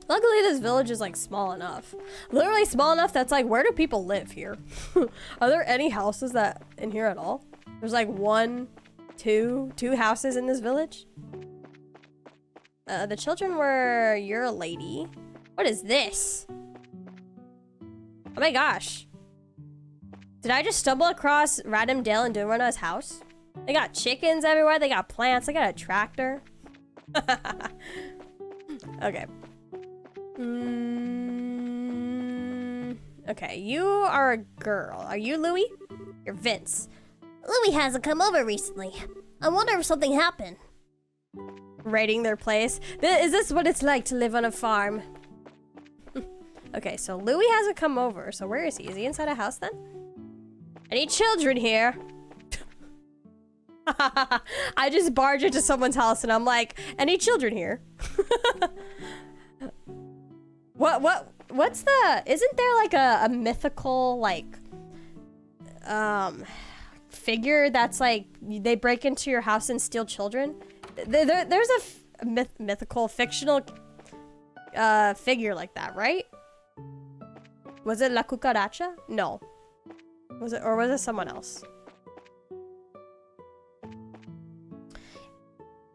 Luckily, this village is like small enough. Literally small enough that's like, where do people live here? Are there any houses that in here at all? There's like two houses in this village. The children were your lady. What is this? Oh my gosh. Did I just stumble across Random Dale and Dunruna's house? They got chickens everywhere. They got plants. They got a tractor. Okay. Okay, you are a girl. Are you Louie? You're Vince. Louie hasn't come over recently. I wonder if something happened. Raiding their place. Is this what it's like to live on a farm? Okay, so Louie hasn't come over. So where is he? Is he inside a house then? Any children here? I just barge into someone's house and I'm like, any children here? What's the, isn't there like a mythical like figure that's like they break into your house and steal children? There's a mythical fictional figure like that, right? Was it La Cucaracha? No. Was it, or was it someone else?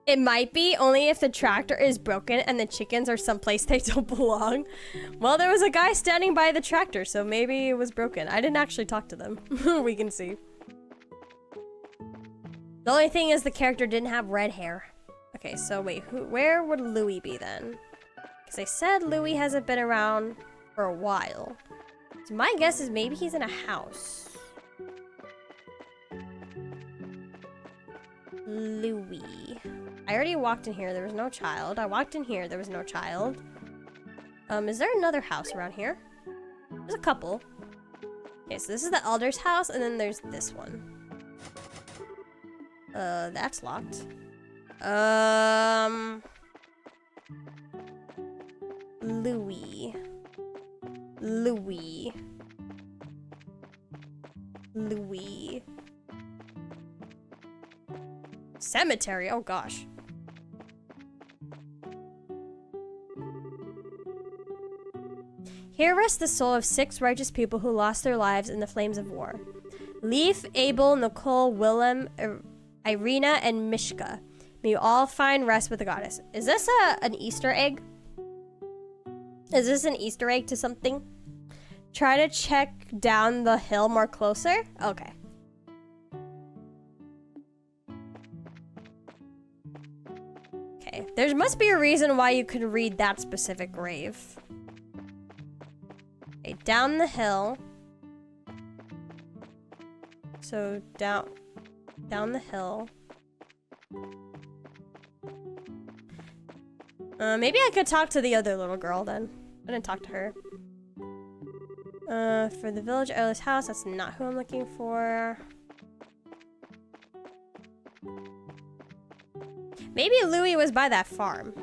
It might be, only if the tractor is broken and the chickens are someplace they don't belong. Well, there was a guy standing by the tractor, so maybe it was broken. I didn't actually talk to them. We can see. The only thing is the character didn't have red hair. Okay, so wait, where would Louie be then? Because they said Louie hasn't been around for a while. So my guess is maybe he's in a house. Louie. I already walked in here, there was no child. I walked in here, there was no child. Is there another house around here? There's a couple. Okay, so this is the elder's house, and then there's this one. That's locked. Louie. Louie. Louie. Cemetery, oh gosh. Here rests the soul of 6 righteous people who lost their lives in the flames of war. Leif, Abel, Nicole, Willem, Irina, and Mishka. May you all find rest with the goddess. Is this an Easter egg? Is this an Easter egg to something? Try to check down the hill more closer? Okay. Okay, there must be a reason why you could read that specific grave. Okay, down the hill. So down the hill. Maybe I could talk to the other little girl then. I didn't talk to her. For the village elder's house, that's not who I'm looking for. Maybe Louie was by that farm.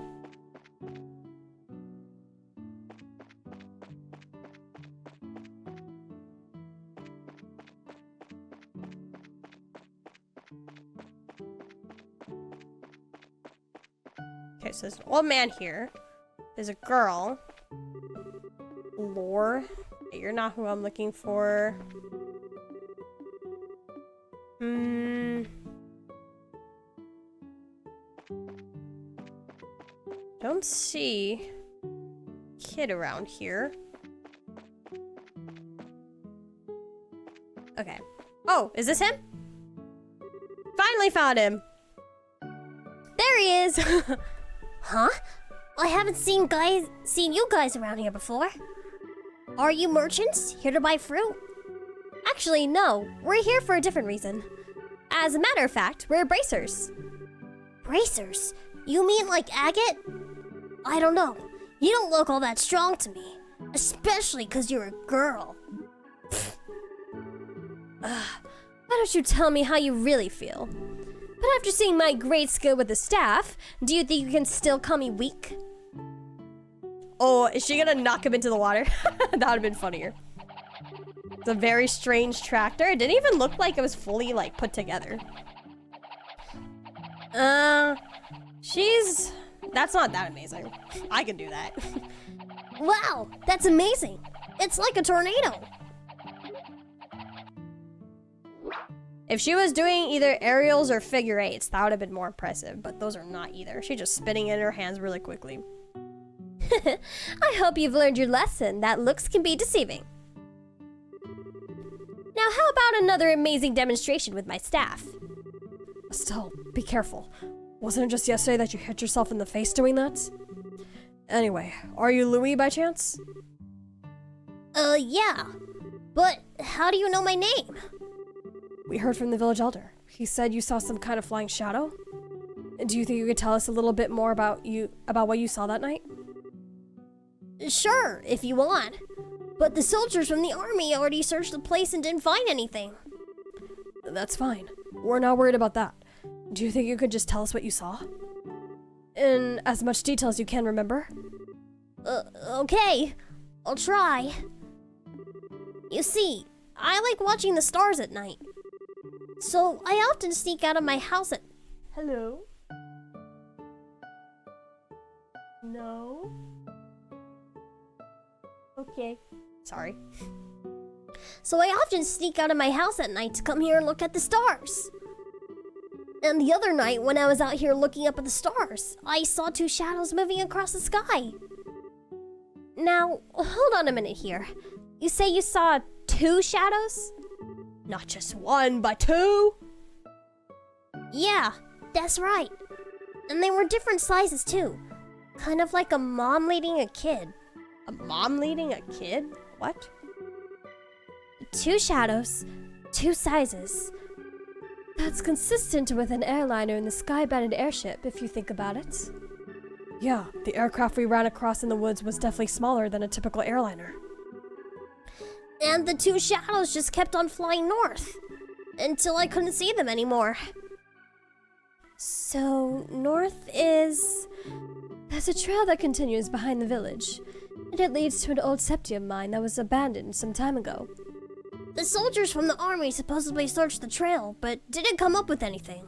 Okay, so there's an old man here. There's a girl. Lore. You're not who I'm looking for. Don't see kid around here. Okay. Oh, is this him? Finally found him. There he is. Huh? I haven't seen you guys around here before. Are you merchants here to buy fruit? Actually, no. We're here for a different reason. As a matter of fact, we're bracers. Bracers? You mean like Agate? I don't know. You don't look all that strong to me. Especially because you're a girl. Why don't you tell me how you really feel? But after seeing my great skill with the staff, do you think you can still call me weak? Oh, is she gonna knock him into the water? That would have been funnier. It's a very strange tractor. It didn't even look like it was fully, like, put together. She's That's not that amazing. I can do that. Wow, that's amazing. It's like a tornado. If she was doing either aerials or figure eights, that would have been more impressive, but those are not either. She's just spinning it in her hands really quickly. I hope you've learned your lesson that looks can be deceiving. Now how about another amazing demonstration with my staff? Estelle, be careful. Wasn't it just yesterday that you hit yourself in the face doing that? Anyway, are you Louis by chance? Yeah. But how do you know my name? We heard from the village elder. He said you saw some kind of flying shadow. Do you think you could tell us a little bit more about what you saw that night? Sure, if you want. But the soldiers from the army already searched the place and didn't find anything. That's fine. We're not worried about that. Do you think you could just tell us what you saw? In as much detail as you can remember? Okay. I'll try. You see, I like watching the stars at night. So I often sneak out of my house at... Hello? No? Okay. Sorry. So I often sneak out of my house at night to come here and look at the stars. And the other night, when I was out here looking up at the stars, I saw two shadows moving across the sky. Now, hold on a minute here. You say you saw two shadows? Not just one, but two? Yeah, that's right. And they were different sizes too. Kind of like a mom leading a kid. A mom leading a kid? What? Two shadows, two sizes. That's consistent with an airliner in the sky-banded airship, if you think about it. Yeah, the aircraft we ran across in the woods was definitely smaller than a typical airliner. And the two shadows just kept on flying north until I couldn't see them anymore. So, north is... There's a trail that continues behind the village, and it leads to an old septium mine that was abandoned some time ago. The soldiers from the army supposedly searched the trail, but didn't come up with anything.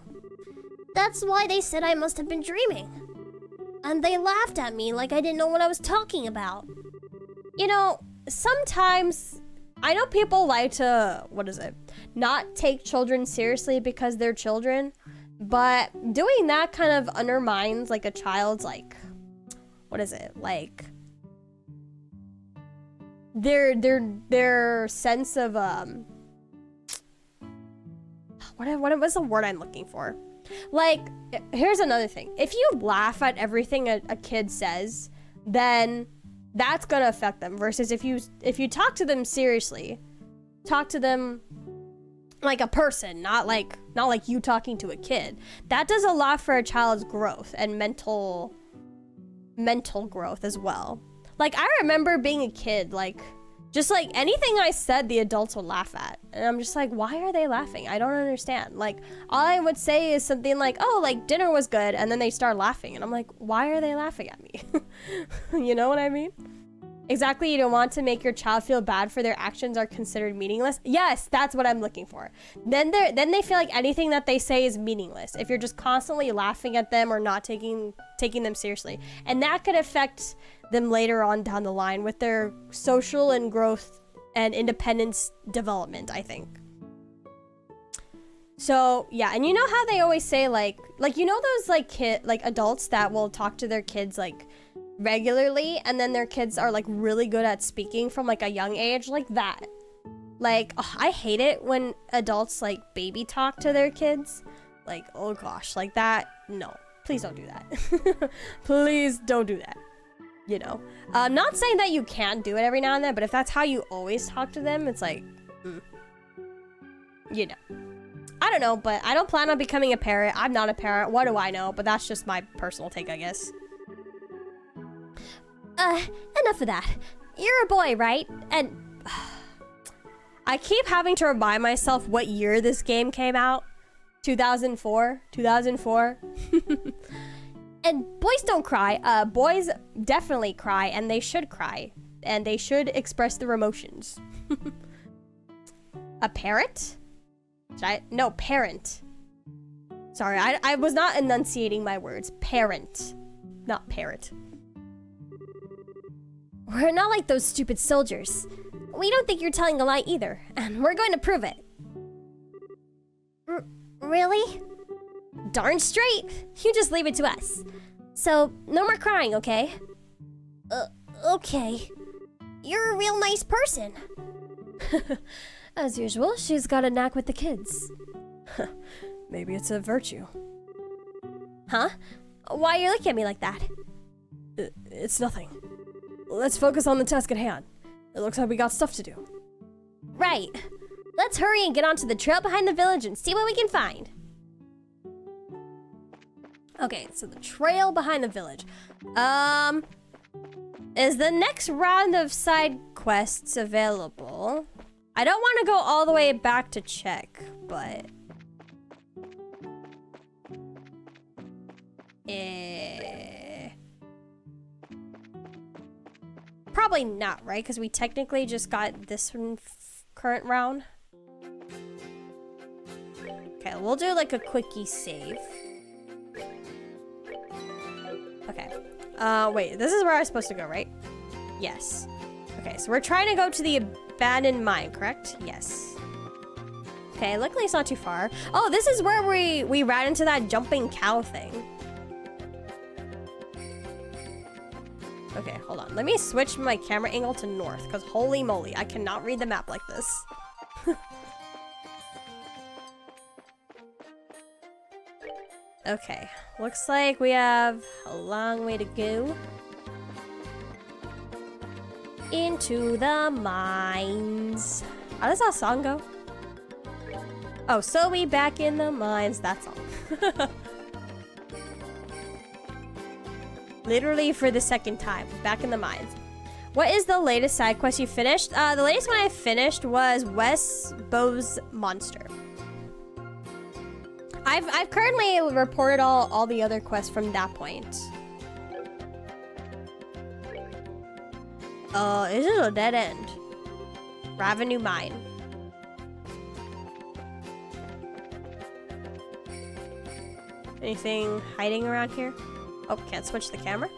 That's why they said I must have been dreaming. And they laughed at me like I didn't know what I was talking about. You know, sometimes I know people like to, not take children seriously because they're children, but doing that kind of undermines like a child's their sense of what was the word I'm looking for? Like, here's another thing. If you laugh at everything a kid says, then that's gonna affect them. Versus if you talk to them seriously, talk to them like a person, not like you talking to a kid. That does a lot for a child's growth and mental growth as well. Like, I remember being a kid, just like anything I said, the adults would laugh at. And I'm just like, why are they laughing? I don't understand. Like, all I would say is something like, oh, like dinner was good. And then they start laughing. And I'm like, why are they laughing at me? You know what I mean? Exactly. You don't want to make your child feel bad for their actions are considered meaningless. Yes, that's what I'm looking for. Then they feel like anything that they say is meaningless. If you're just constantly laughing at them or not taking them seriously. And that could affect them later on down the line with their social and growth and independence development, I think. So yeah, and you know how they always say like you know those adults that will talk to their kids regularly, and then their kids are really good at speaking from a young age, like that. I hate it when adults baby talk to their kids. Oh gosh, that. No, please don't do that. Please don't do that. You know, I'm not saying that you can't do it every now and then, but if that's how you always talk to them, it's you know, I don't know, but I don't plan on becoming a parent. I'm not a parent. What do I know? But that's just my personal take, I guess. Enough of that. You're a boy, right? And I keep having to remind myself what year this game came out. 2004. And boys don't cry. Boys definitely cry, and they should cry. And they should express their emotions. A parrot? No, parent. Sorry, I was not enunciating my words. Parent. not parrot. We're not like those stupid soldiers. We don't think you're telling a lie either, and we're going to prove it. Really? Darn straight. You just leave it to us. So, no more crying, okay? Okay. You're a real nice person. As usual, she's got a knack with the kids. Maybe it's a virtue. Huh? Why are you looking at me like that? It's nothing. Let's focus on the task at hand. It looks like we got stuff to do. Right. Let's hurry and get onto the trail behind the village and see what we can find. Okay, so the trail behind the village. Is the next round of side quests available? I don't want to go all the way back to check, but... Probably not, right? Because we technically just got this one current round. Okay, we'll do like a quickie save. Okay. Wait, this is where I was supposed to go, right? Yes. Okay, so we're trying to go to the abandoned mine, correct? Yes. Okay, luckily it's not too far. Oh, this is where we ran into that jumping cow thing. Okay, hold on. Let me switch my camera angle to north, because holy moly, I cannot read the map like this. Okay, looks like we have a long way to go. Into the mines. How does that song go? Oh, so we back in the mines, that's all. Literally for the second time, back in the mines. What is the latest side quest you finished? The latest one I finished was West Bow's Monster. I've currently reported all the other quests from that point. Is it a dead end? Ravenue Mine. Anything hiding around here? Oh, can't switch the camera?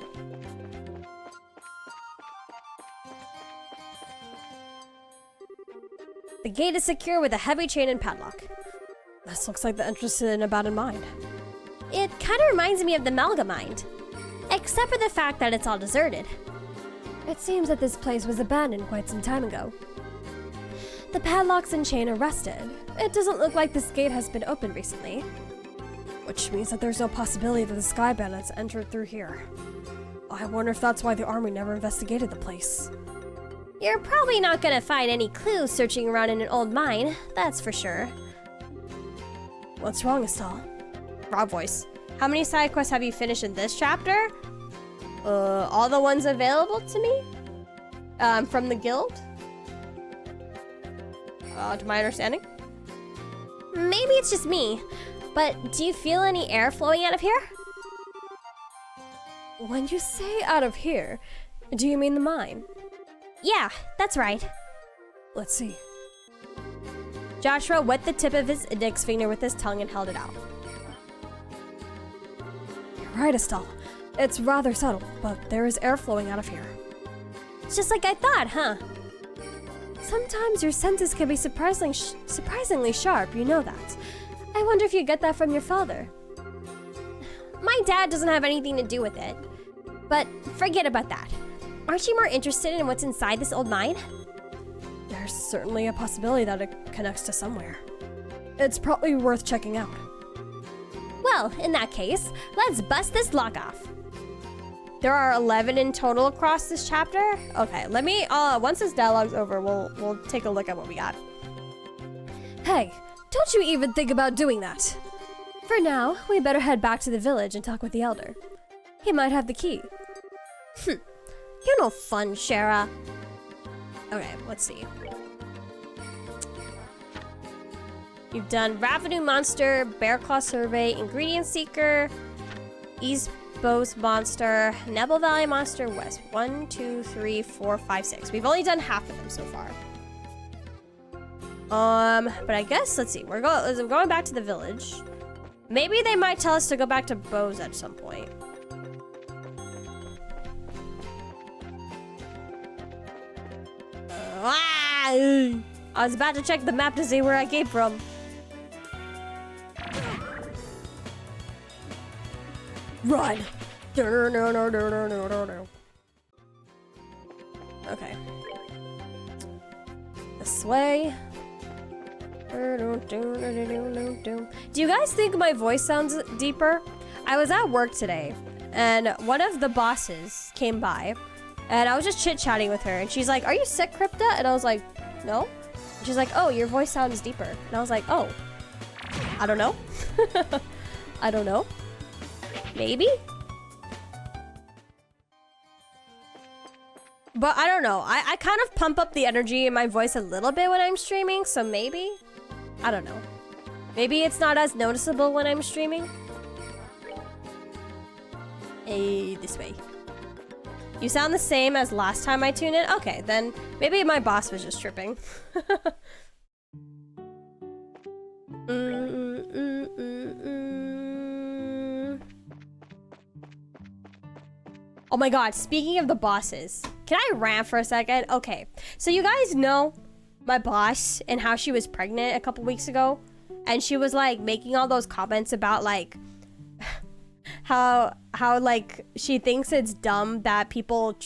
The gate is secure with a heavy chain and padlock. This looks like the entrance to an abandoned mine. It kind of reminds me of the Malga Mine, except for the fact that it's all deserted. It seems that this place was abandoned quite some time ago. The padlocks and chain are rusted. It doesn't look like this gate has been opened recently. Which means that there's no possibility that the Sky Bandits entered through here. I wonder if that's why the army never investigated the place. You're probably not gonna find any clues searching around in an old mine, that's for sure. What's wrong, Estelle? Raw voice. How many side quests have you finished in this chapter? All the ones available to me? From the guild? To my understanding? Maybe it's just me, but do you feel any air flowing out of here? When you say out of here, do you mean the mine? Yeah, that's right. Let's see. Joshua wet the tip of his index finger with his tongue and held it out. You're right, Estelle. It's rather subtle, but there is air flowing out of here. It's just like I thought, huh? Sometimes your senses can be surprisingly sharp, you know that. I wonder if you get that from your father. My dad doesn't have anything to do with it. But forget about that. Aren't you more interested in what's inside this old mine? There's certainly a possibility that it connects to somewhere. It's probably worth checking out. Well, in that case, let's bust this lock off. There are 11 in total across this chapter? Okay, let me, once this dialogue's over, we'll take a look at what we got. Hey, don't you even think about doing that. For now, we better head back to the village and talk with the elder. He might have the key. You're no fun, Shara. Okay, let's see. You've done Ravenue Monster, Bear Claw Survey, Ingredient Seeker, East Bow's Monster, Nebel Valley Monster, West. 1, 2, 3, 4, 5, 6. We've only done half of them so far. But I guess, let's see. We're going back to the village. Maybe they might tell us to go back to Bow's at some point. I was about to check the map to see where I came from. Run! Okay. This way. Do you guys think my voice sounds deeper? I was at work today, and one of the bosses came by, and I was just chit-chatting with her, and she's like, "Are you sick, Crypta?" And I was like, "No." And she's like, "Oh, your voice sounds deeper." And I was like, "Oh, I don't know." I don't know. Maybe? But I don't know. I kind of pump up the energy in my voice a little bit when I'm streaming, so maybe? I don't know. Maybe it's not as noticeable when I'm streaming? Hey, this way. You sound the same as last time I tuned in? Okay, then maybe my boss was just tripping. Oh my god, speaking of the bosses, can I rant for a second? Okay, so you guys know my boss and how she was pregnant a couple weeks ago, and she was like making all those comments about like how like she thinks it's dumb that people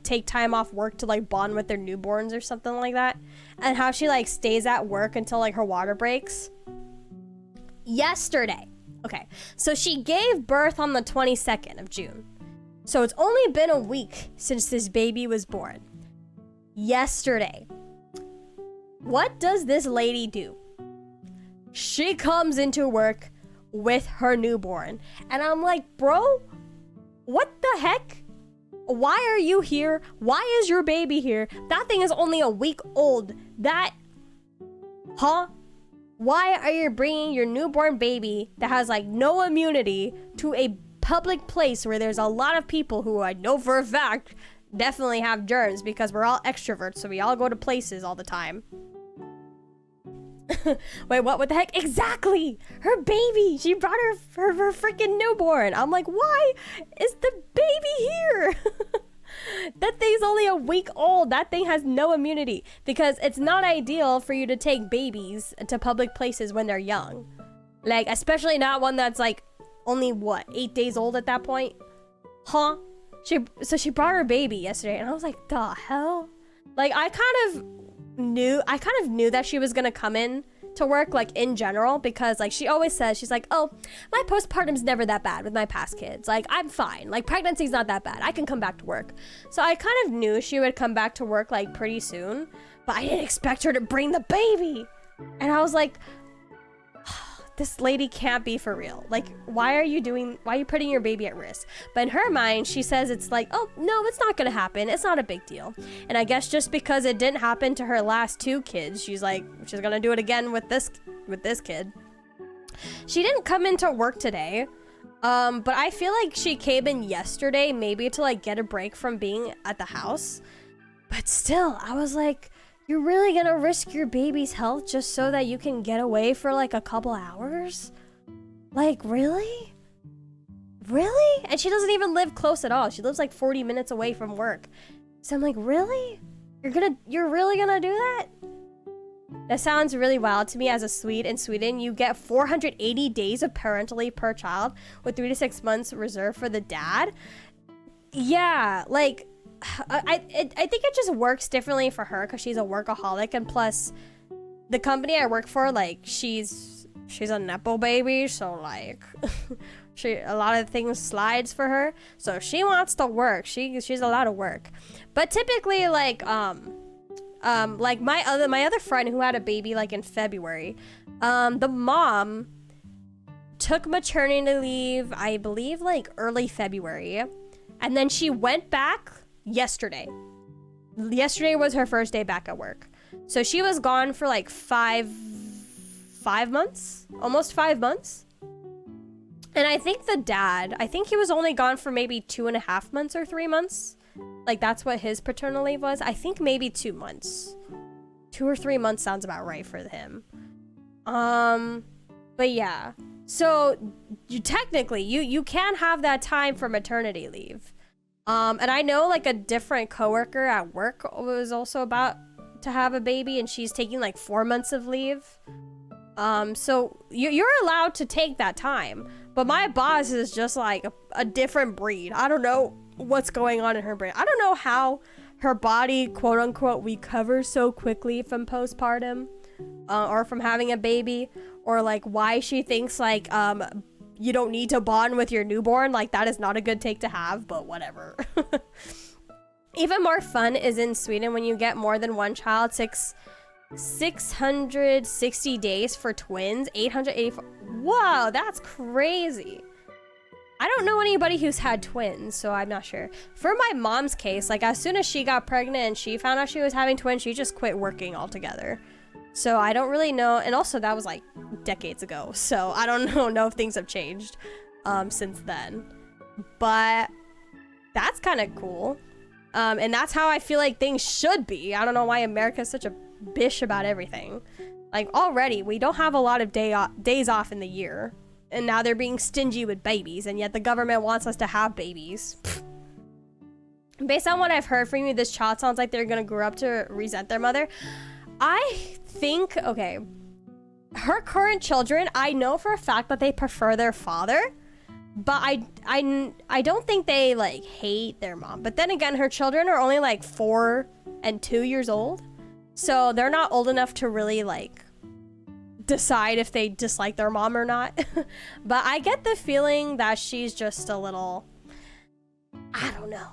take time off work to like bond with their newborns or something like that, and how she like stays at work until like her water breaks. Yesterday, okay, so she gave birth on the 22nd of June. So it's only been a week since this baby was born. Yesterday. What does this lady do? She comes into work with her newborn. And I'm like, bro, what the heck? Why are you here? Why is your baby here? That thing is only a week old. Huh? Why are you bringing your newborn baby that has like no immunity to a public place where there's a lot of people who I know for a fact definitely have germs because we're all extroverts, so we all go to places all the time. Wait, what the heck? Exactly! Her baby! She brought her freaking newborn. I'm like, why is the baby here? That thing's only a week old. That thing has no immunity because it's not ideal for you to take babies to public places when they're young. Like, especially not one that's like only what, 8 days old at that point? Huh? So she brought her baby yesterday, and I was like, the hell? Like, I kind of knew that she was gonna come in to work, like, in general, because like she always says, she's like, oh, my postpartum's never that bad with my past kids. Like, I'm fine. Like, pregnancy's not that bad. I can come back to work. So I kind of knew she would come back to work like pretty soon, but I didn't expect her to bring the baby. And I was like, this lady can't be for real. Like, why are you putting your baby at risk? But in her mind, she says it's like, oh, no, it's not gonna happen. It's not a big deal. And I guess just because it didn't happen to her last 2 kids, she's like, she's gonna do it again with this kid. She didn't come into work today, but I feel like she came in yesterday maybe to like get a break from being at the house. But still, I was like, you're really gonna risk your baby's health just so that you can get away for like a couple hours? Like, really? Really? And she doesn't even live close at all. She lives like 40 minutes away from work. So I'm like, really? You're really gonna do that? That sounds really wild to me. As a Swede in Sweden, you get 480 days of parental leave per child with 3 to 6 months reserved for the dad. Yeah, like, I think it just works differently for her because she's a workaholic, and plus the company I work for, like, she's a nepo baby, so like a lot of things slides for her, so she wants to work. She's allowed to work. But typically, like like my other friend who had a baby like in February, the mom took maternity leave, I believe, like early February, and then she went back yesterday. Yesterday was her first day back at work. So she was gone for like 5 months, almost 5 months. And I think the dad, he was only gone for maybe 2.5 months or 3 months. Like, that's what his paternal leave was. I think maybe 2 months. 2 or 3 months sounds about right for him. But yeah. So you technically, you can have that time for maternity leave. And I know like a different coworker at work was also about to have a baby, and she's taking like 4 months of leave. So you're allowed to take that time, but my boss is just like a different breed. I don't know what's going on in her brain. I don't know how her body, quote unquote, recovers so quickly from postpartum, or from having a baby, or like why she thinks like, you don't need to bond with your newborn. Like that is not a good take to have, but whatever. Even more fun is in Sweden when you get more than one child. 660 days for twins, 884. Whoa, that's crazy. I don't know anybody who's had twins, so I'm not sure. For my mom's case, like as soon as she got pregnant and she found out she was having twins, she just quit working altogether. So I don't really know. And also that was like decades ago. So I don't know if things have changed since then. But that's kind of cool. And that's how I feel like things should be. I don't know why America's such a bitch about everything. Like already, we don't have a lot of days off in the year. And now they're being stingy with babies. And yet the government wants us to have babies. Based on what I've heard from you, this child sounds like they're going to grow up to resent their mother. I think, okay, her current children, I know for a fact that they prefer their father. But I don't think they like hate their mom. But then again, her children are only like 4 and 2 years old. So they're not old enough to really like decide if they dislike their mom or not. But I get the feeling that she's just a little, I don't know.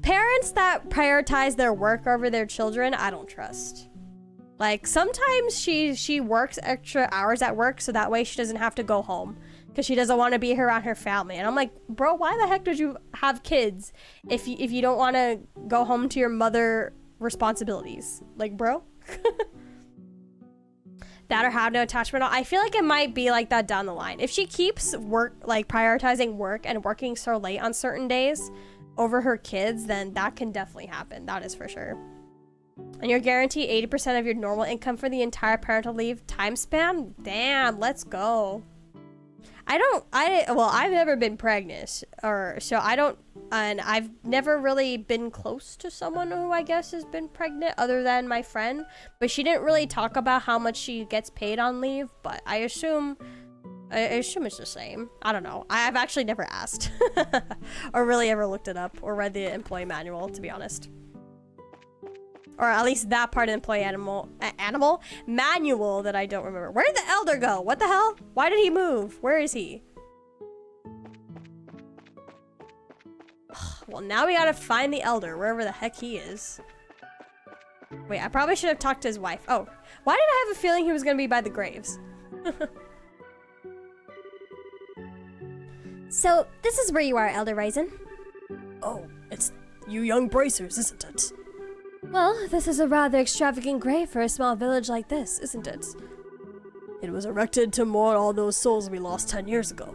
Parents that prioritize their work over their children, I don't trust. Like sometimes she works extra hours at work so that way she doesn't have to go home. Because she doesn't want to be around her family. And I'm like, bro, why the heck did you have kids if you don't want to go home to your mother responsibilities? Like, bro? That or have no attachment. I feel like it might be like that down the line. If she keeps prioritizing work and working so late on certain days over her kids, then that can definitely happen. That is for sure. And you're guaranteed 80% of your normal income for the entire parental leave time span? Damn, let's go. I've never been pregnant, and I've never really been close to someone who I guess has been pregnant other than my friend, but she didn't really talk about how much she gets paid on leave, but I assume it's the same. I don't know. I've actually never asked or really ever looked it up or read the employee manual, to be honest. Or at least that part of the employee animal manual that I don't remember. Where did the elder go? What the hell? Why did he move? Where is he? Well, now we gotta find the elder, wherever the heck he is. Wait, I probably should have talked to his wife. Oh, why did I have a feeling he was gonna be by the graves? So, this is where you are, Elder Ryzen. Oh, it's you young bracers, isn't it? Well, this is a rather extravagant grave for a small village like this, isn't it? It was erected to mourn all those souls we lost 10 years ago.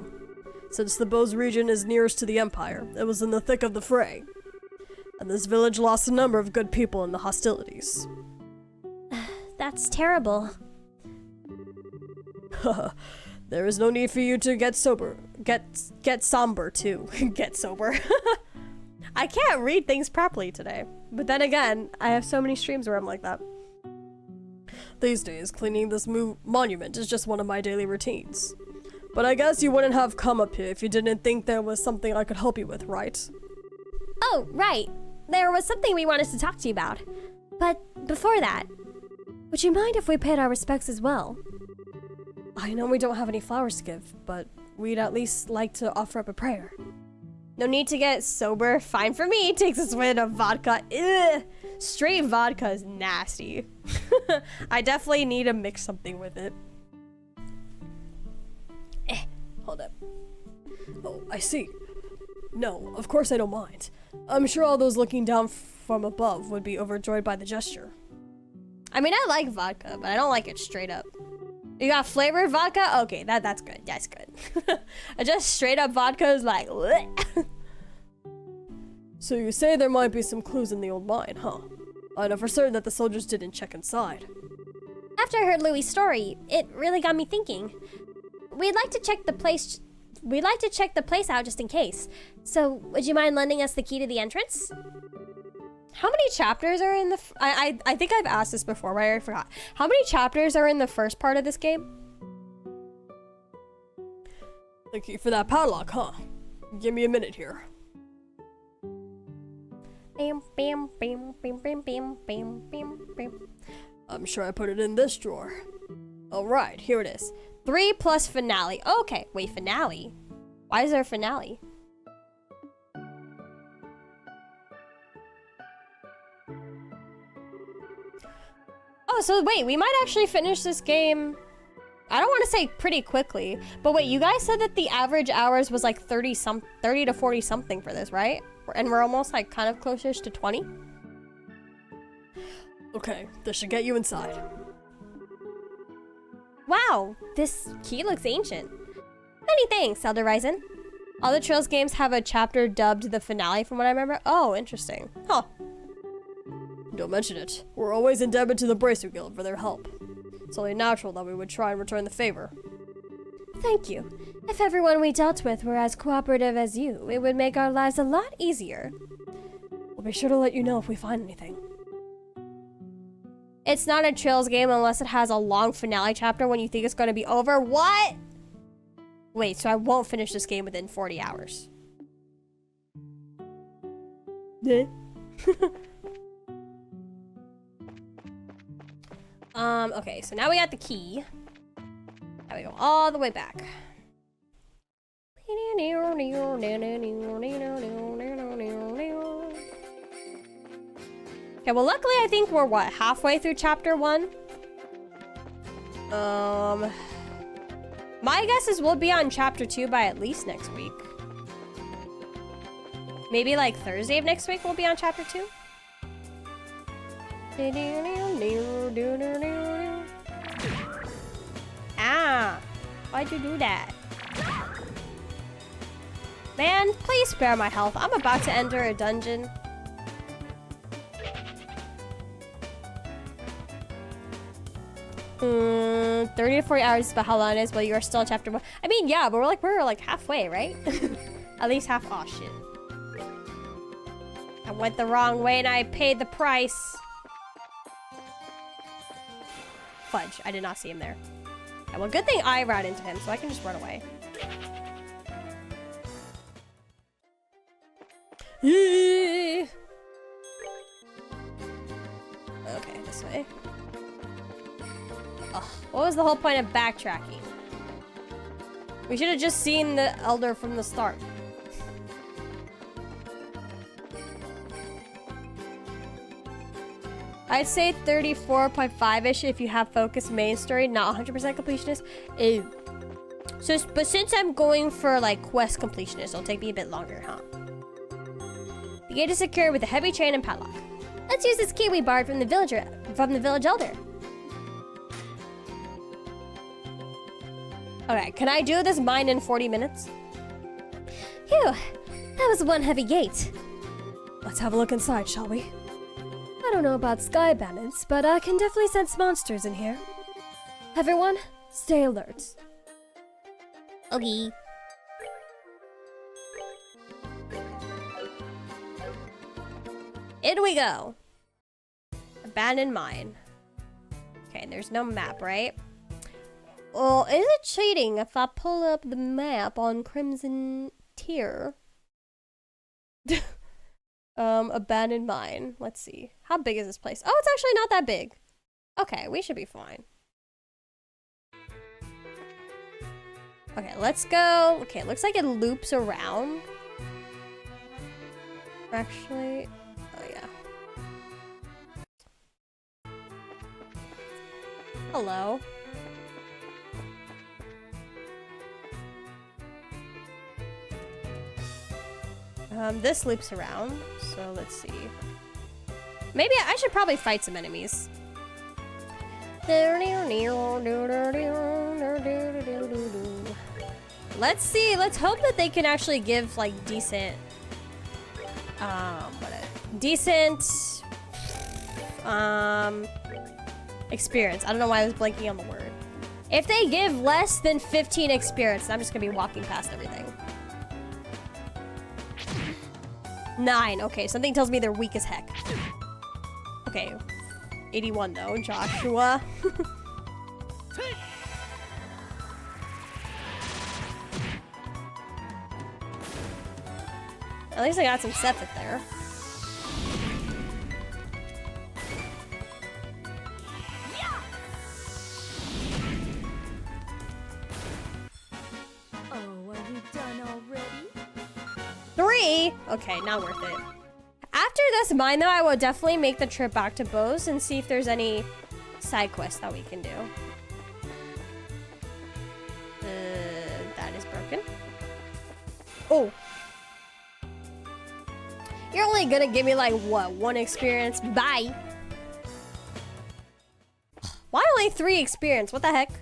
Since the Bose region is nearest to the Empire, it was in the thick of the fray. And this village lost a number of good people in the hostilities. That's terrible. There is no need for you to get sober. Get somber, too. Get sober. I can't read things properly today. But then again, I have so many streams where I'm like that. These days, cleaning this monument is just one of my daily routines. But I guess you wouldn't have come up here if you didn't think there was something I could help you with, right? Oh, right. There was something we wanted to talk to you about. But before that, would you mind if we paid our respects as well? I know we don't have any flowers to give, but we'd at least like to offer up a prayer. No need to get sober. Fine for me. Takes a swig of vodka. Ugh. Straight vodka is nasty. I definitely need to mix something with it. Hold up. Oh, I see. No, of course I don't mind. I'm sure all those looking down from above would be overjoyed by the gesture. I mean, I like vodka, but I don't like it straight up. You got flavored vodka? Okay, that's good. That's good. Just straight up vodka is like, bleh. So you say there might be some clues in the old mine, huh? I know for certain that the soldiers didn't check inside. After I heard Louis' story, it really got me thinking. We'd like to check the place we'd like to check the place out just in case. So, would you mind lending us the key to the entrance? How many chapters are in the... I think I've asked this before, but I already forgot. How many chapters are in the first part of this game? The key for that padlock, huh? Give me a minute here. Bam, bam, bam, bam, bam, bam, bam, bam, bam. I'm sure I put it in this drawer. Alright, here it is. 3 plus finale. Okay, wait, finale? Why is there a finale? Oh, so wait, we might actually finish this game. I don't want to say pretty quickly, but wait, you guys said that the average hours was like 30 to 40 something for this, right? And we're almost like kind of close-ish to 20. Okay, this should get you inside. Wow, this key looks ancient. Many thanks, Elder Ryzen. All the Trails games have a chapter dubbed the finale from what I remember. Oh, interesting. Huh. Don't mention it. We're always indebted to the Bracer Guild for their help. It's only natural that we would try and return the favor. Thank you. If everyone we dealt with were as cooperative as you, it would make our lives a lot easier. We'll be sure to let you know if we find anything. It's not a Trails game unless it has a long finale chapter when you think it's going to be over. What? Wait, so I won't finish this game within 40 hours. Yeah. Okay, so now we got the key. Now we go all the way back. Okay, well, luckily I think we're, what, halfway through chapter 1? My guess is we'll be on chapter 2 by at least next week. Maybe like Thursday of next week we'll be on chapter 2? Ah, why'd you do that? Man, please spare my health. I'm about to enter a dungeon. Hmm, 30 to 40 hours is about how long it is, but you are still in chapter 1. I mean, yeah, but we're like halfway, right? At least half. Oh, shit. I went the wrong way and I paid the price. Fudge, I did not see him there. Okay, well, good thing I ran into him, so I can just run away. Yee! Okay, this way. Ugh, what was the whole point of backtracking? We should have just seen the Elder from the start. I'd say 34.5-ish if you have focused main story, not 100% completionist. Ew. So, but since I'm going for like quest completionist, it'll take me a bit longer, huh? The gate is secured with a heavy chain and padlock. Let's use this key we borrowed from the village elder. Okay, can I do this mine in 40 minutes? Phew, that was one heavy gate. Let's have a look inside, shall we? I don't know about sky bandits, but I can definitely sense monsters in here. Everyone, stay alert. Okay. In we go. Abandoned mine. Okay, there's no map, right? Well, is it cheating if I pull up the map on Crimson Tier? Abandoned mine. Let's see. How big is this place? Oh, it's actually not that big. Okay, we should be fine. Okay, let's go. Okay, it looks like it loops around. Actually, oh yeah. Hello. This loops around, so let's see. Maybe I should probably fight some enemies. Let's see, let's hope that they can actually give like decent, experience. I don't know why I was blanking on the word. If they give less than 15 experience, I'm just gonna be walking past everything. 9. Okay, something tells me they're weak as heck. Okay. 81 though, Joshua. At least I got some Sephic there. Oh, are you done already? 3? Okay, not worth it. After this mine, though, I will definitely make the trip back to Bose and see if there's any side quests that we can do. That is broken. Oh. You're only gonna give me, like, what, 1 experience? Bye. Why only 3 experience? What the heck?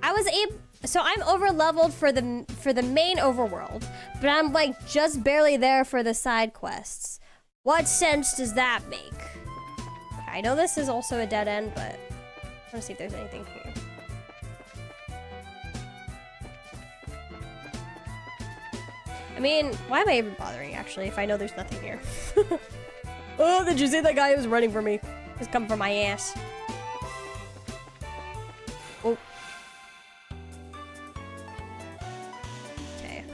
I was able... So I'm over-leveled for the main overworld, but I'm, like, just barely there for the side quests. What sense does that make? I know this is also a dead end, but I want to see if there's anything here. I mean, why am I even bothering, actually, if I know there's nothing here? Oh, did you see that guy who was running for me? He's coming for my ass. Oh. Okay.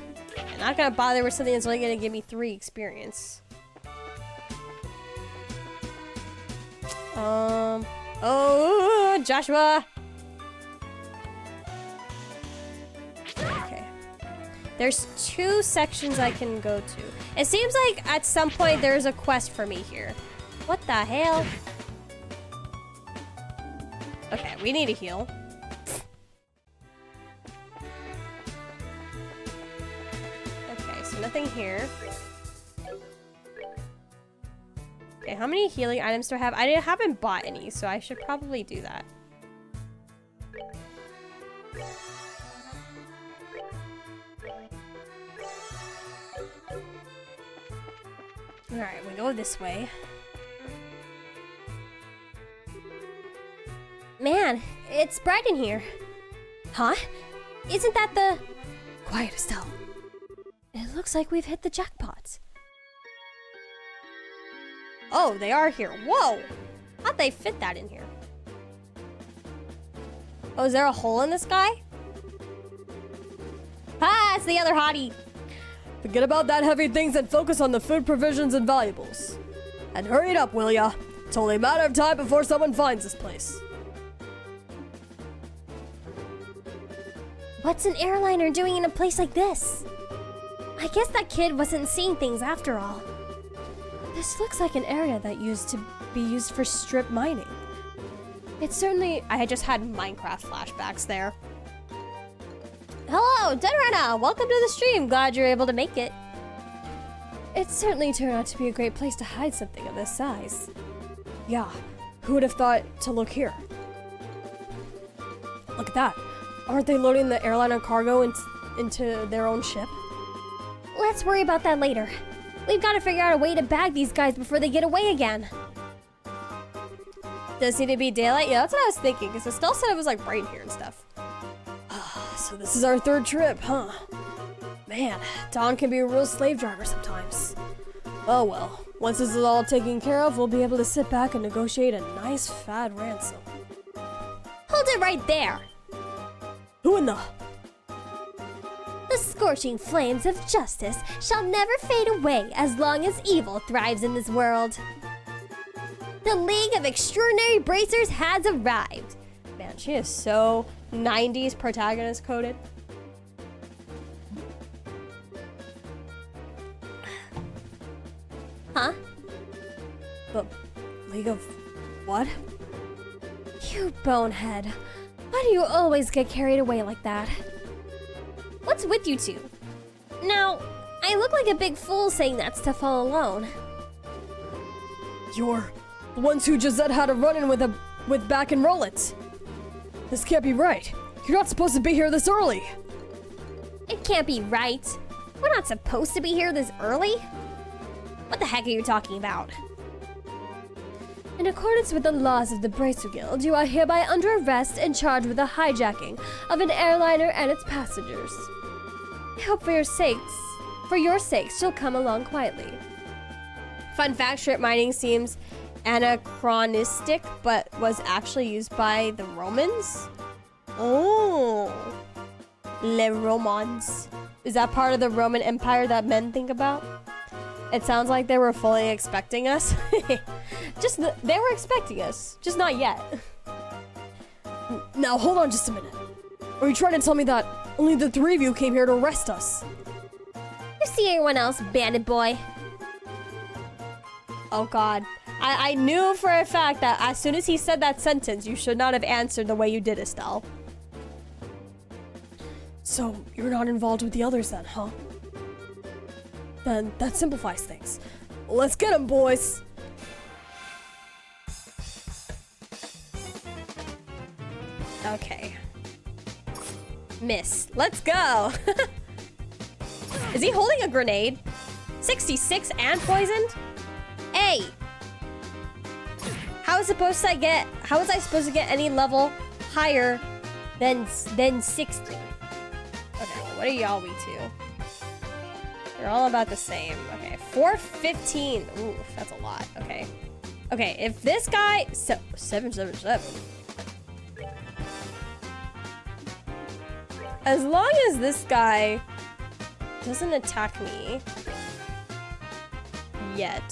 I'm not gonna bother with something that's only gonna give me 3 experience. Oh, Joshua. Okay. There's 2 sections I can go to. It seems like at some point there's a quest for me here. What the hell? Okay, we need to heal. Okay, so nothing here. Okay, how many healing items do I have? I haven't bought any, so I should probably do that. Alright, we go this way. Man, it's bright in here. Huh? Isn't that the... Quiet, Estelle. It looks like we've hit the jackpot. Oh, they are here. Whoa! How'd they fit that in here? Oh, is there a hole in the sky? Ah, it's the other hottie. Forget about that heavy things and focus on the food provisions and valuables. And hurry it up, will ya? It's only a matter of time before someone finds this place. What's an airliner doing in a place like this? I guess that kid wasn't seeing things after all. This looks like an area that used to be used for strip mining. It's certainly... I had just had Minecraft flashbacks there. Hello, Denrena! Welcome to the stream. Glad you're able to make it. It certainly turned out to be a great place to hide something of this size. Yeah, who would have thought to look here? Look at that. Aren't they loading the airliner cargo into their own ship? Let's worry about that later. We've got to figure out a way to bag these guys before they get away again. Does it need to be daylight? Yeah, that's what I was thinking, because Estelle said it was like bright here and stuff. So this is our 3rd trip, huh? Man, Dawn can be a real slave driver sometimes. Oh well, once this is all taken care of, we'll be able to sit back and negotiate a nice fat ransom. Hold it right there. Who in the... The scorching flames of justice shall never fade away as long as evil thrives in this world. The League of Extraordinary Bracers has arrived. Man, she is so 90s protagonist coded. Huh? The League of... what? You bonehead. Why do you always get carried away like that? What's with you two? Now, I look like a big fool saying that stuff all alone. You're the ones who Gisette had a run-in with back in Rollins. This can't be right. You're not supposed to be here this early. It can't be right. We're not supposed to be here this early. What the heck are you talking about? In accordance with the laws of the Bracer Guild, you are hereby under arrest and charged with the hijacking of an airliner and its passengers. I hope for your sakes, you'll come along quietly. Fun fact, strip mining seems anachronistic, but was actually used by the Romans. Oh. Les Romans. Is that part of the Roman Empire that men think about? It sounds like they were fully expecting us. They were expecting us, just not yet. Now, hold on just a minute. Are you trying to tell me that only the three of you came here to arrest us? You see anyone else, bandit boy? Oh God. I knew for a fact that as soon as he said that sentence, you should not have answered the way you did, Estelle. So, you're not involved with the others then, huh? Then that simplifies things. Let's get 'em, boys! Okay. Miss. Let's go! Is he holding a grenade? 66 and poisoned? Hey! How was I supposed to get any level higher than 60? Okay, well, what are y'all we two? You're all about the same. Okay, 415. Ooh, that's a lot. Okay. Okay, if this guy... 777. As long as this guy doesn't attack me yet.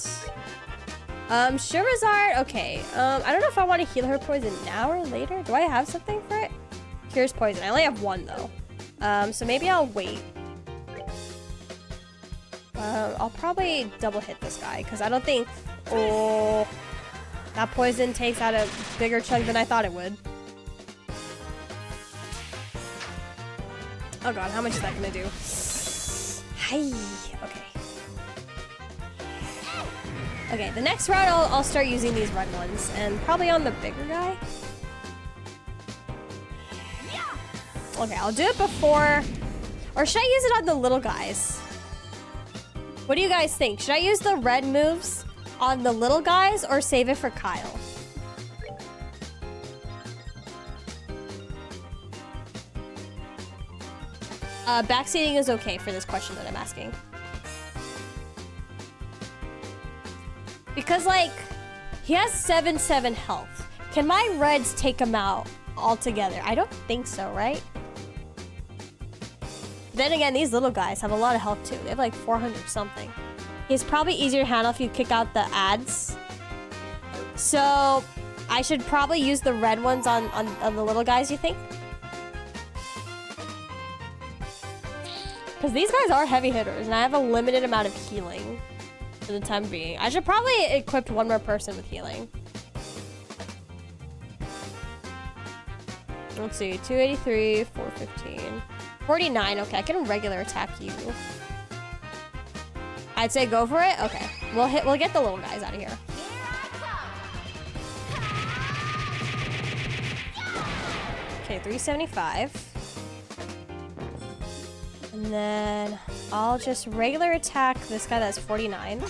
Shirazard, okay. I don't know if I want to heal her poison now or later. Do I have something for it? Cures poison. I only have one though. So maybe I'll wait. I'll probably double hit this guy because I don't think... Oh, that poison takes out a bigger chunk than I thought it would. Oh God, how much is that gonna do? Hey, okay. Okay, the next round I'll start using these red ones and probably on the bigger guy. Okay, I'll do it before, or should I use it on the little guys? What do you guys think? Should I use the red moves on the little guys or save it for Kyle? Backseating is okay for this question that I'm asking. Because, like, he has 7 health. Can my reds take him out altogether? I don't think so, right? Then again, these little guys have a lot of health too. They have like 400 something. He's probably easier to handle if you kick out the ads. So, I should probably use the red ones on the little guys, you think? Because these guys are heavy hitters, and I have a limited amount of healing for the time being. I should probably equip one more person with healing. Let's see, 283, 415, 49. Okay, I can regular attack you. I'd say go for it. Okay, we'll get the little guys out of here. Okay, 375. And then I'll just regular attack this guy that's 49.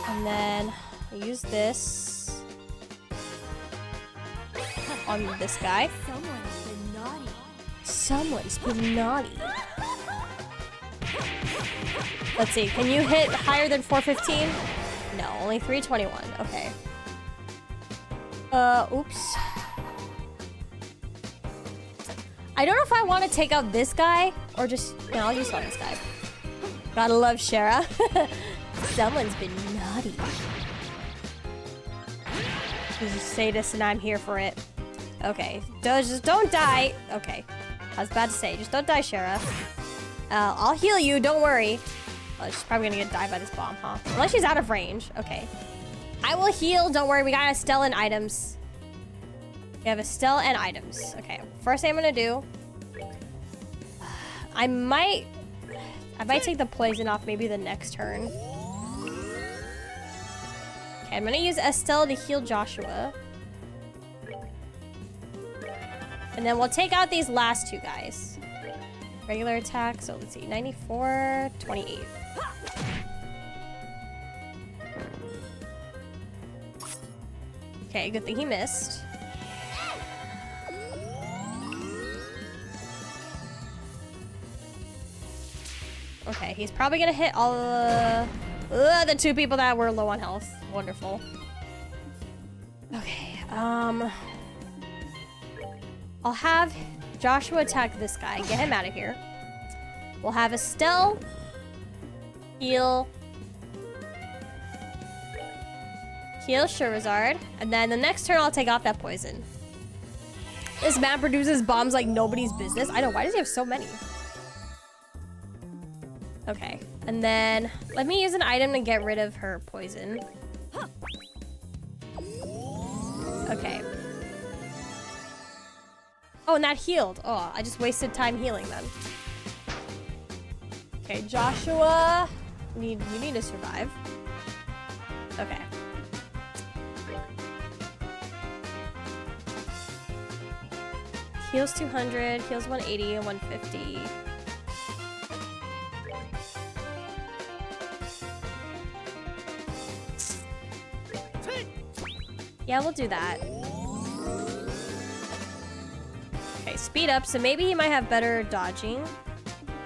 And then I'll use this on this guy. Someone's been naughty. Let's see, can you hit higher than 415? No, only 321. Okay. Oops. I don't know if I want to take out this guy or just... No, I'll use on this guy. Gotta love Shara. Someone's been naughty. She's a sadist and I'm here for it. Okay. Just don't die. Okay. I was about to say, just don't die, Shara. I'll heal you, don't worry. Oh, she's probably gonna get died by this bomb, huh? Unless she's out of range. Okay. I will heal, don't worry. We got Estelle and items. We have Estelle and items. Okay, first thing I'm gonna do, I might take the poison off maybe the next turn. Okay, I'm gonna use Estelle to heal Joshua. And then we'll take out these last two guys. Regular attack, so let's see, 94, 28. Okay, good thing he missed. Okay, he's probably gonna hit all the 2 people that were low on health. Wonderful. Okay, I'll have Joshua attack this guy. Get him out of here. We'll have Estelle heal Charizard, and then the next turn I'll take off that poison. This man produces bombs like nobody's business. I know, why does he have so many? Okay, and then let me use an item to get rid of her poison. Okay. Oh, and that healed. Oh, I just wasted time healing then. Okay, Joshua, you need to survive. Okay. Heals 200, heals 180 and 150. Yeah, we'll do that. Okay, speed up, so maybe he might have better dodging.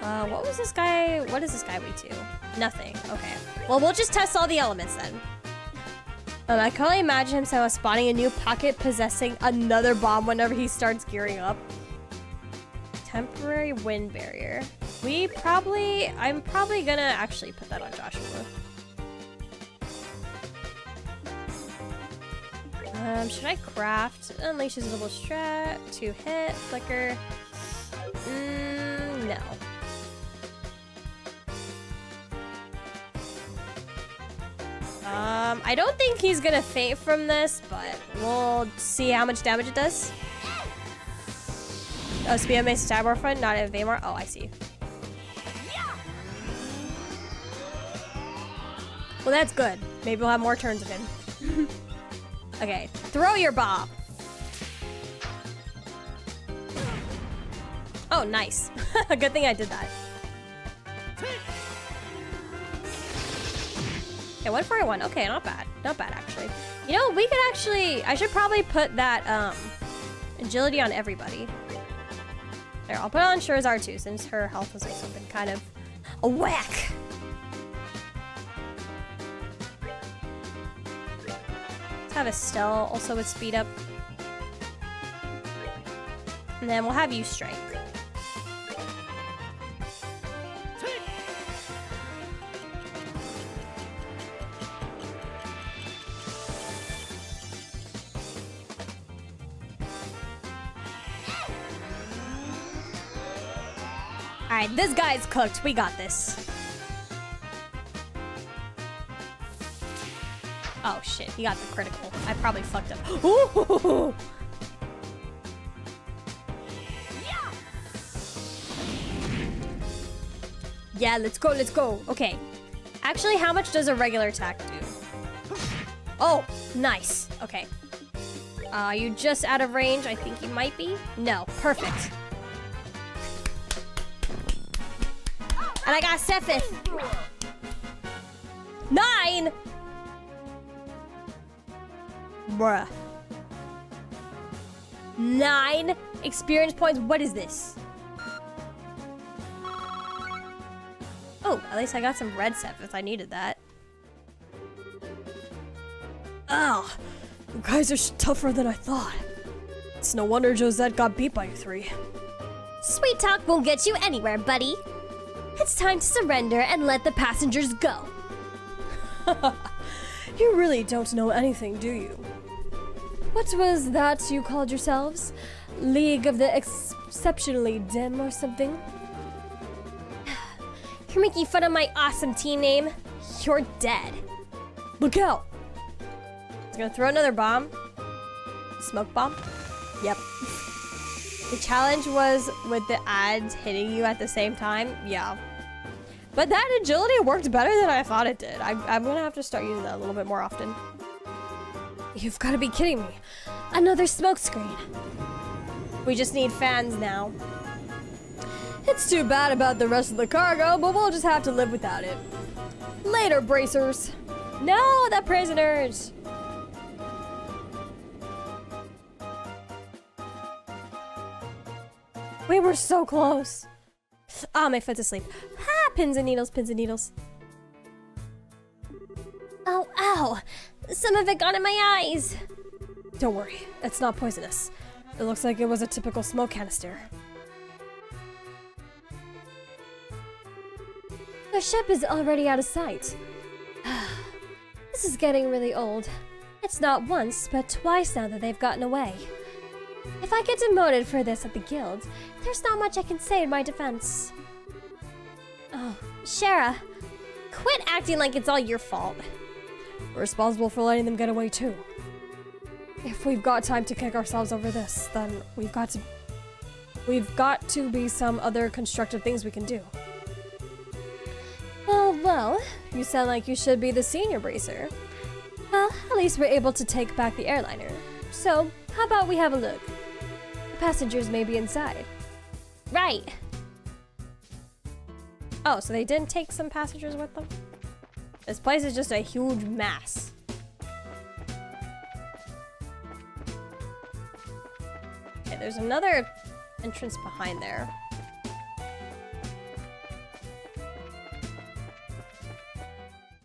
What was this guy? What does this guy weigh to? Nothing. Okay. Well, we'll just test all the elements then. I can only imagine himself spawning a new pocket possessing another bomb whenever he starts gearing up. Temporary wind barrier. I'm probably gonna actually put that on Joshua. Should I craft? Unleashes double strat, 2 hit, flicker. No. I don't think he's gonna faint from this, but we'll see how much damage it does. Oh, speed up makes stab front, not a Vaymar. Oh, I see. Well, that's good. Maybe we'll have more turns of him. Okay, throw your bomb. Oh, nice. Good thing I did that. Okay, 141. Okay, not bad. Not bad, actually. You know, we could actually... I should probably put that agility on everybody. There, I'll put it on Charizard too, since her health has also been kind of a whack. Let's have Estelle also with speed up. And then we'll have you strike. Alright, this guy's cooked. We got this. Oh shit, he got the critical. I probably fucked up. Ooh! Yeah, let's go, let's go. Okay. Actually, how much does a regular attack do? Oh, nice. Okay. You just out of range? I think you might be. No, perfect. And I got Sephiroth. 9! Bruh. 9 experience points? What is this? Oh, at least I got some red Sephiroth. I needed that. Oh, you guys are tougher than I thought. It's no wonder Josette got beat by you 3. Sweet talk won't get you anywhere, buddy. It's time to surrender and let the passengers go. You really don't know anything, do you? What was that you called yourselves? League of the Exceptionally Dim or something? You're making fun of my awesome team name. You're dead. Look out! He's gonna throw another bomb. Smoke bomb? Yep. The challenge was with the ads hitting you at the same time. Yeah. But that agility worked better than I thought it did. I'm gonna have to start using that a little bit more often. You've got to be kidding me. Another smoke screen. We just need fans now. It's too bad about the rest of the cargo, but we'll just have to live without it. Later, bracers. No, the prisoners. We were so close. Ah, my foot's asleep. Ah, pins and needles, pins and needles. Oh, ow! Some of it got in my eyes. Don't worry, it's not poisonous. It looks like it was a typical smoke canister. The ship is already out of sight. This is getting really old. It's not once, but twice now that they've gotten away. If I get demoted for this at the guild, there's not much I can say in my defense. Oh, Shara, quit acting like it's all your fault. We're responsible for letting them get away too. If we've got time to kick ourselves over this, then we've got to be some other constructive things we can do. Well, you sound like you should be the senior bracer. Well, at least we're able to take back the airliner. So, how about we have a look? The passengers may be inside. Right. Oh, so they didn't take some passengers with them? This place is just a huge mess. Okay, there's another entrance behind there.